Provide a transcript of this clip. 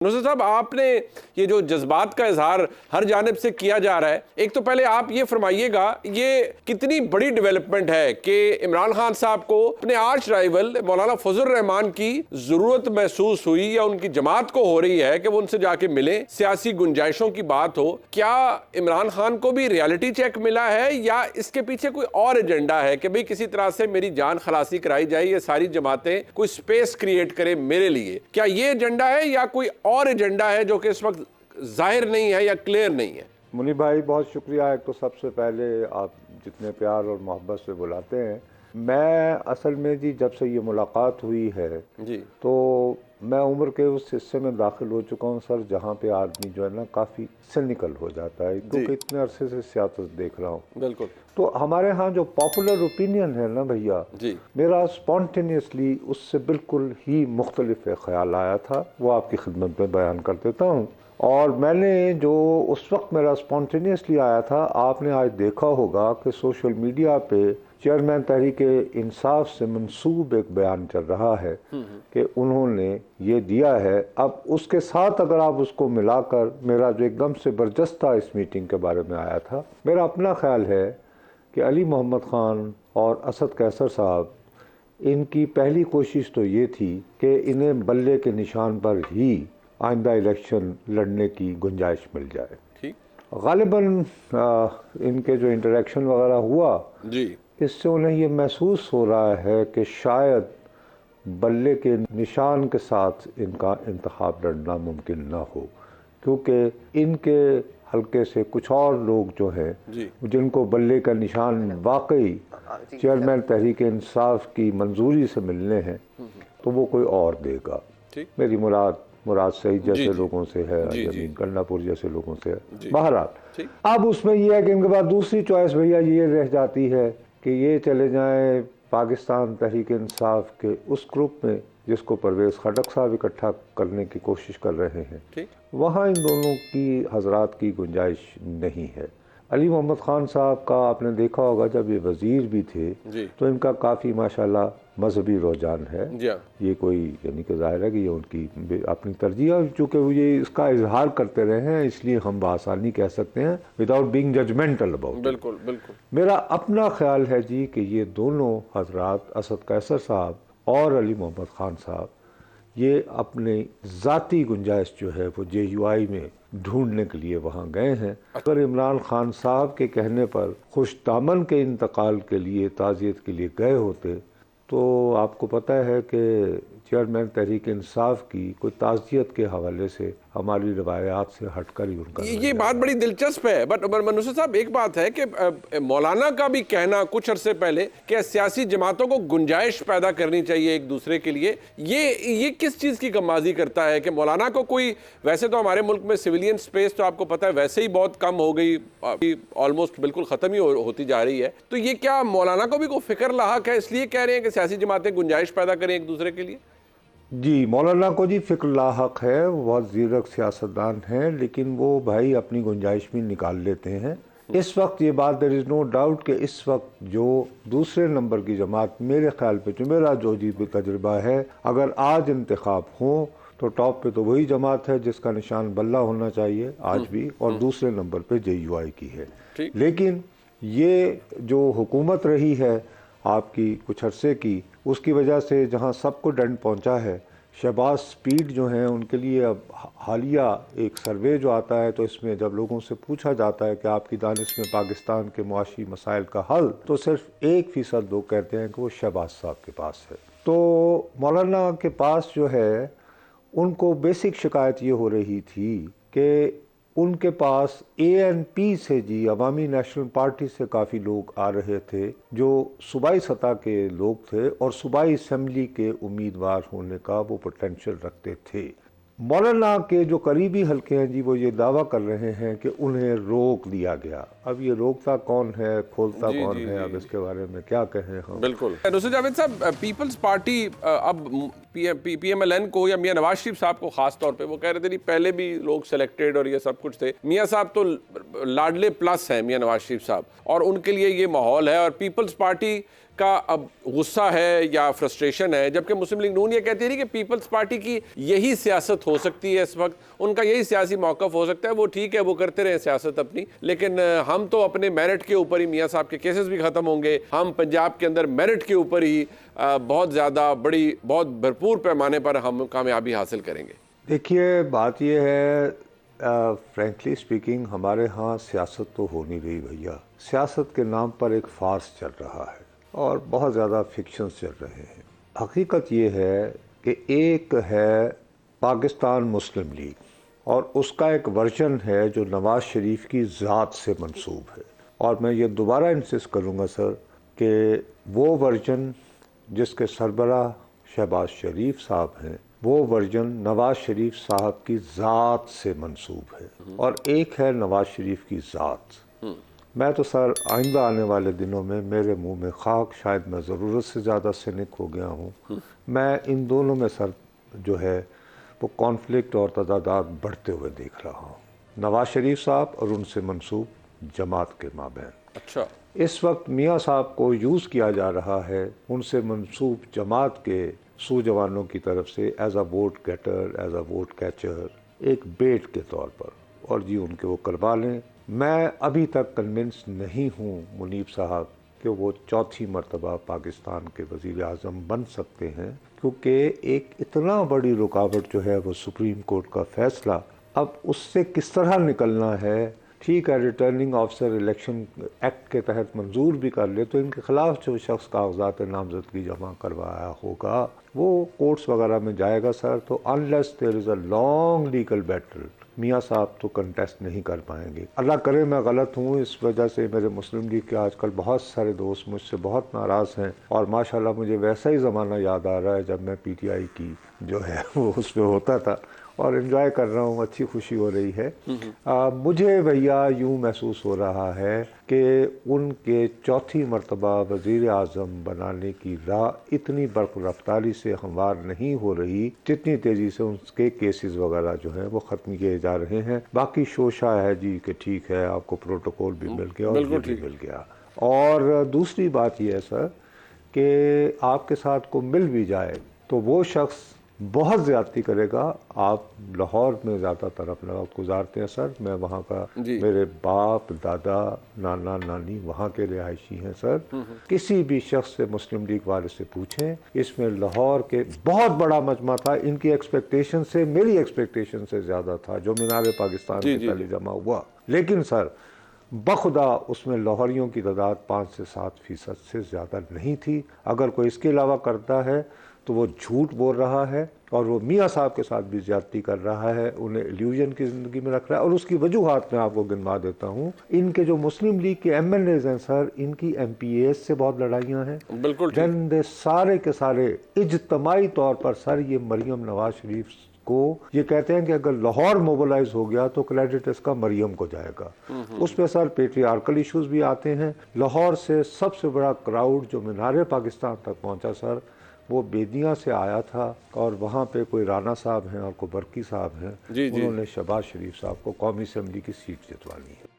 नुसरत साहब, आपने ये जो जज्बात का इजहार हर जानिब से किया जा रहा है, एक तो पहले आप ये फरमाइएगा, ये कितनी बड़ी डेवलपमेंट है कि इमरान खान साहब को अपने आर्च राइवल मौलाना फजल रहमान की जरूरत महसूस हुई या उनकी जमात को हो रही है कि वो उनसे जाके मिले, सियासी गुंजाइशों की बात हो। क्या इमरान खान को भी रियलिटी चेक मिला है या इसके पीछे कोई और एजेंडा है कि भाई किसी तरह से मेरी जान खलासी कराई जाए, ये सारी जमातें कोई स्पेस क्रिएट करे मेरे लिए? क्या ये एजेंडा है या कोई और एजेंडा है जो कि इस वक्त जाहिर नहीं है या क्लियर नहीं है? मुनीब भाई, बहुत शुक्रिया। एक तो सबसे पहले आप जितने प्यार और मोहब्बत से बुलाते हैं, मैं असल में जी जब से ये मुलाकात हुई है जी, तो मैं उम्र के उस हिस्से में दाखिल हो चुका हूँ सर, जहाँ पे आदमी जो है ना काफ़ी सिनिकल हो जाता है, क्योंकि इतने अरसे से सियासत देख रहा हूँ। बिल्कुल। तो हमारे यहाँ जो पॉपुलर ओपिनियन है ना भैया जी, मेरा स्पॉन्टेनियसली उससे बिल्कुल ही मुख्तलिफ ख्याल आया था, वो आपकी खिदमत में बयान कर देता हूँ। और मैंने जो उस वक्त मेरा स्पॉन्टेनियसली आया था, आपने आज देखा होगा कि सोशल मीडिया पे चेयरमैन तहरीक इंसाफ से मंसूब एक बयान चल रहा है कि उन्होंने ये दिया है। अब उसके साथ अगर आप उसको मिलाकर, मेरा जो एकदम से बर्जस्ता इस मीटिंग के बारे में आया था, मेरा अपना ख्याल है कि अली मोहम्मद ख़ान और असद कैसर साहब, इनकी पहली कोशिश तो ये थी कि इन्हें बल्ले के निशान पर ही आइंदा इलेक्शन लड़ने की गुंजाइश मिल जाए। ठीक। गालिबन इनके जो इंटरेक्शन वगैरह हुआ जी, इससे उन्हें ये महसूस हो रहा है कि शायद बल्ले के निशान के साथ इनका इंतखाब लड़ना मुमकिन ना हो, क्योंकि इनके हल्के से कुछ और लोग जो हैं जिनको बल्ले का निशान वाकई चेयरमैन तहरीक इंसाफ की मंजूरी से मिलने हैं, तो वो कोई और देगा। मेरी मुराद सईद जैसे लोगों से है, जमीन गन्नापुर जैसे लोगों से है। बहरहाल अब उसमें यह है कि इनके बाद दूसरी चॉइस भैया ये रह जाती है कि ये चले जाएं पाकिस्तान तहरीक इंसाफ के उस ग्रुप में जिसको परवेज़ खटक साहब इकट्ठा करने की कोशिश कर रहे हैं। वहाँ इन दोनों की हजरात की गुंजाइश नहीं है। अली मोहम्मद ख़ान साहब का आपने देखा होगा, जब ये वज़ीर भी थे तो इनका काफ़ी माशाल्लाह मजहबी रुझान है। ये कोई यानी कि ज़ाहिर है कि ये उनकी अपनी तरजीह है, चूँकि वो ये इसका इजहार करते रहे हैं, इसलिए हम बआसानी कह सकते हैं विदाउट बीइंग जजमेंटल अबाउट। बिल्कुल बिल्कुल। मेरा अपना ख्याल है जी कि ये दोनों हजरात असद कैसर साहब और अली मोहम्मद ख़ान साहब ये अपनी ज़ाती गुंजाइश जो है वो JUI में ढूंढने के लिए वहाँ गए हैं। अगर इमरान खान साहब के कहने पर खुशदामन के इंतकाल के लिए, ताज़ियत के लिए गए होते, तो आपको पता है कि चेयरमैन तहरीक इंसाफ की कोई ताज़ियत के हवाले से हमारी रवायात से हटकर ही उनका ये बात बड़ी दिलचस्प है। बट नुसरत साहब, एक बात है कि मौलाना का भी कहना कुछ अरसे पहले कि सियासी जमातों को गुंजाइश पैदा करनी चाहिए एक दूसरे के लिए, ये किस चीज़ की गमाजी करता है कि मौलाना को कोई, वैसे तो हमारे मुल्क में सिविलियन स्पेस तो आपको पता है वैसे ही बहुत कम हो गई, ऑलमोस्ट बिल्कुल ख़त्म ही होती जा रही है, तो ये क्या मौलाना को भी कोई फिक्र लाहक है, इसलिए कह रहे हैं कि सियासी जमातें गुंजाइश पैदा करें एक दूसरे के लिए? जी, मौलाना को जी फ़िक्र लाहक है, वो बहुत ज़ीरक सियासतदान हैं, लेकिन वो भाई अपनी गुंजाइश भी निकाल लेते हैं। इस वक्त ये बात, देयर इज़ नो डाउट कि इस वक्त जो दूसरे नंबर की जमात, मेरे ख्याल पे जो मेरा जो जी तजुर्बा है, अगर आज इंतखाब हो तो टॉप पे तो वही जमात है जिसका निशान बल्ला होना चाहिए आज भी, और दूसरे नंबर पे JUI की है। लेकिन ये जो हुकूमत रही है आपकी कुछ अरसे की, उसकी वजह से जहां सबको दंड पहुंचा है, शहबाज स्पीड जो हैं उनके लिए अब हालिया एक सर्वे जो आता है, तो इसमें जब लोगों से पूछा जाता है कि आपकी दानिश में पाकिस्तान के मुआशी मसाइल का हल, तो सिर्फ 1% लोग कहते हैं कि वो शहबाज साहब के पास है। तो मौलाना के पास जो है, उनको बेसिक शिकायत ये हो रही थी कि उनके पास ANP से जी, अवामी नेशनल पार्टी से काफ़ी लोग आ रहे थे जो सूबाई सतह के लोग थे और सूबाई असम्बली के उम्मीदवार होने का वो पोटेंशियल रखते थे। मौलाना के जो करीबी हल्के हैं जी, वो ये दावा कर रहे हैं कि उन्हें रोक दिया गया। अब ये रोकता कौन है, खोलता कौन है, अब इसके बारे में क्या कहें हम। बिल्कुल। नुसरत जावेद साहब, पीपल्स पार्टी अब PMLN को या मियां नवाज शरीफ साहब को खास तौर पे वो कह रहे थे नहीं, पहले भी लोग सिलेक्टेड और ये सब कुछ थे, मियां साहब तो लाडले प्लस हैं मियां नवाज शरीफ साहब, और उनके लिए ये माहौल है, और पीपल्स पार्टी का अब गुस्सा है या फ्रस्ट्रेशन है, जबकि मुस्लिम लीग नून ये कहती रही कि पीपल्स पार्टी की यही सियासत हो सकती है, इस वक्त उनका यही सियासी मौक़िफ़ हो सकता है। वो ठीक है, वो करते रहे सियासत अपनी, लेकिन हम तो अपने मेरिट के ऊपर ही, मियाँ साहब के केसेस भी ख़त्म होंगे, हम पंजाब के अंदर मेरिट के ऊपर ही बहुत ज़्यादा बड़ी, बहुत भरपूर पैमाने पर हम कामयाबी हासिल करेंगे। देखिए, बात यह है, फ्रैंकली स्पीकिंग, हमारे यहाँ सियासत तो हो नहीं रही भैया। सियासत के नाम पर एक फार्स चल रहा है और बहुत ज़्यादा फिक्शंस चल रहे हैं। हकीकत ये है कि एक है पाकिस्तान मुस्लिम लीग, और उसका एक वर्जन है जो नवाज़ शरीफ की ज़ात से मंसूब है। और मैं ये दोबारा इंसिस्ट करूँगा सर कि वो वर्जन जिसके सरबराह शहबाज शरीफ साहब हैं, वो वर्जन नवाज़ शरीफ साहब की ज़ात से मंसूब है, और एक है नवाज़ शरीफ की ज़ात। मैं तो सर आइंदा आने वाले दिनों में मेरे मुंह में खाक, शायद मैं ज़रूरत से ज़्यादा सिनिक हो गया हूँ। मैं इन दोनों में सर जो है वो कॉन्फ्लिक्ट और तदाद बढ़ते हुए देख रहा हूँ, नवाज़ शरीफ साहब और उनसे मंसूब जमात के माबैन। अच्छा, इस वक्त मियाँ साहब को यूज़ किया जा रहा है उनसे मंसूब जमात के सूजवानों की तरफ से as a vote getter, as a vote catcher, एक बेट के तौर पर, और जी उनके वो करवा लें। मैं अभी तक कन्विंस नहीं हूँ मुनीब साहब कि वो चौथी मरतबा पाकिस्तान के वज़ीर आज़म बन सकते हैं, क्योंकि एक इतना बड़ी रुकावट जो है वो सुप्रीम कोर्ट का फैसला, अब उससे किस तरह निकलना है। ठीक है, रिटर्निंग ऑफिसर इलेक्शन एक्ट के तहत मंजूर भी कर ले तो इनके खिलाफ जो शख्स कागजात नामजदगी जमा करवाया होगा वो कोर्ट्स वगैरह में जाएगा सर। तो unless there is a long legal battle, मियाँ साहब तो कंटेस्ट नहीं कर पाएंगे। अल्लाह करे मैं गलत हूँ, इस वजह से मेरे मुस्लिम लीग के आजकल बहुत सारे दोस्त मुझसे बहुत नाराज़ हैं, और माशाल्लाह मुझे वैसा ही ज़माना याद आ रहा है जब मैं पीटीआई की जो है वो उस पर होता था, और एंजॉय कर रहा हूँ, अच्छी खुशी हो रही है। मुझे भैया यूँ महसूस हो रहा है कि उनके चौथी मरतबा वज़ीर आज़म बनाने की राह इतनी बर्फ रफ्तारी से हमवार नहीं हो रही जितनी तेज़ी से उनके केसेस वगैरह जो हैं वो ख़त्म किए जा रहे हैं। बाकी शोशा है जी कि ठीक है, आपको प्रोटोकॉल भी मिल गया और ये भी मिल गया। और दूसरी बात यह है सर कि आपके साथ को मिल भी जाए तो वो शख्स बहुत ज़्यादती करेगा। आप लाहौर में ज़्यादातर अपना वक्त गुजारते हैं सर, मैं वहाँ का, मेरे बाप दादा नाना नानी वहाँ के रिहायशी हैं सर। किसी भी शख्स से मुस्लिम लीग वाले से पूछें, इसमें लाहौर के बहुत बड़ा मजमा था, इनकी एक्सपेक्टेशन से, मेरी एक्सपेक्टेशन से ज़्यादा था जो मीनार पाकिस्तान के पहले जमा हुआ। लेकिन सर बखुदा उसमें लाहौरियों की तादाद 5 से 7% से ज़्यादा नहीं थी। अगर कोई इसके अलावा करता है तो वो झूठ बोल रहा है, और वो मियाँ साहब के साथ भी ज्यादती कर रहा है, उन्हें इल्यूजन की ज़िंदगी में रख रहा है। और उसकी वजूहात मैं आपको गिनवा देता हूँ। इनके जो मुस्लिम लीग के MNAs हैं सर, इनकी MPAs से बहुत लड़ाइयाँ हैं। बिल्कुल। देन सारे के सारे इज्तमाही तौर पर सर ये मरियम नवाज शरीफ को ये कहते हैं कि अगर लाहौर मोबिलाइज हो गया तो क्रेडिट इसका मरियम को जाएगा। उस पर सर पेट्रियार्कल इश्यूज भी आते हैं। लाहौर से सबसे बड़ा क्राउड जो मीनार पाकिस्तान तक पहुंचा सर, वो बेदिया से आया था, और वहाँ पे कोई राना साहब हैं और कोई बरकी साहब हैं, उन्होंने शहबाज शरीफ साहब को कौमी असम्बली की सीट जितवानी है।